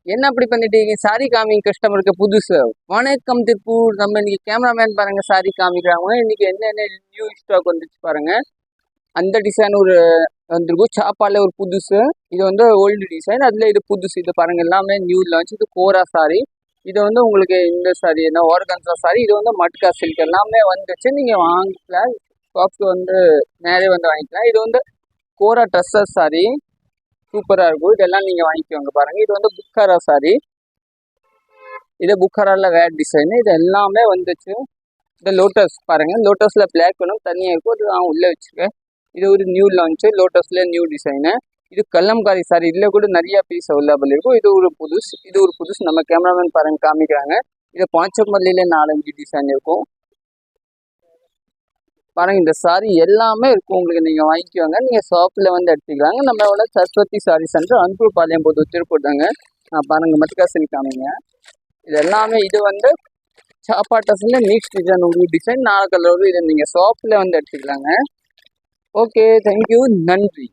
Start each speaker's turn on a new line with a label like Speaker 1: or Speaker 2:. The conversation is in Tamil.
Speaker 1: என்ன அப்படி பண்ணிட்டீங்க? சாரி காமிங்க கஸ்டமருக்கு புதுசு. வணக்கம் திருப்பூர். நம்ம இன்னைக்கு கேமராமேன் பாருங்க சாரி காமிக்கிறாங்க. இன்னைக்கு என்னென்ன நியூ ஸ்டாக் வந்துச்சு பாருங்க. அந்த டிசைன் ஒரு வந்துருக்கும். சாப்பாடுல ஒரு புதுசு. இது வந்து ஓல்டு டிசைன். அதுல இது புதுசு. இது பாருங்க எல்லாமே நியூ லான்ச். இது கோரா சாரி. இது வந்து உங்களுக்கு இந்த சாரி என்ன ஆர்கன்சா சாரி. இது வந்து மட்கா சில்க் எல்லாமே வந்துச்சு. நீங்க வாங்கிக்கலாம். ஷாப்க்கு வந்து நேரே வந்து வாங்கிக்கலாம். இது வந்து கோரா ட்ரெஸ்ஸஸ் சாரி. சூப்பரா இருக்கும். இதெல்லாம் நீங்க வாங்கிக்கோங்க பாருங்க. இது வந்து புக்காரா சாரி. இது புக்காரால வேற டிசைன். இது எல்லாமே வந்துச்சு. இந்த லோட்டஸ் பாருங்க. லோட்டஸ்ல பிளாக் வேணும் தனியாக இருக்கும். அது நான் உள்ள வச்சிருக்கேன். இது ஒரு நியூ லான்ச்சு. லோட்டஸ்ல நியூ டிசைனு. இது கல்லம்காரி சாரி. இதுல கூட நிறைய பீஸ் அவைலபிள் இருக்கும். இது ஒரு புதுசு. இது ஒரு புதுசு. நம்ம கேமராமேன் பாருங்க காமிக்கிறாங்க. இது பாஞ்சமல்லியில 4-5 டிசைன் இருக்கும் பாருங்க. இந்த சாரி எல்லாமே இருக்கும். உங்களுக்கு நீங்க வாங்கிக்குவாங்க. நீங்க ஷாப்ல வந்து எடுத்துக்கலாங்க. நம்மளோட சரஸ்வதி சாரி சென்டர் அன்பூர் பாளையம் போது திருப்பூர் தாங்க. பாருங்க மட்காசரி காமிங்க. இது எல்லாமே இது வந்து சாப்பாட்டஸ்ல நீக்ஸ் டிசைன் ஒரு டிசைன் 4 கலர் இதை நீங்க ஷாப்ல வந்து எடுத்துக்கலாங்க. ஓகே, தேங்க்யூ, நன்றி.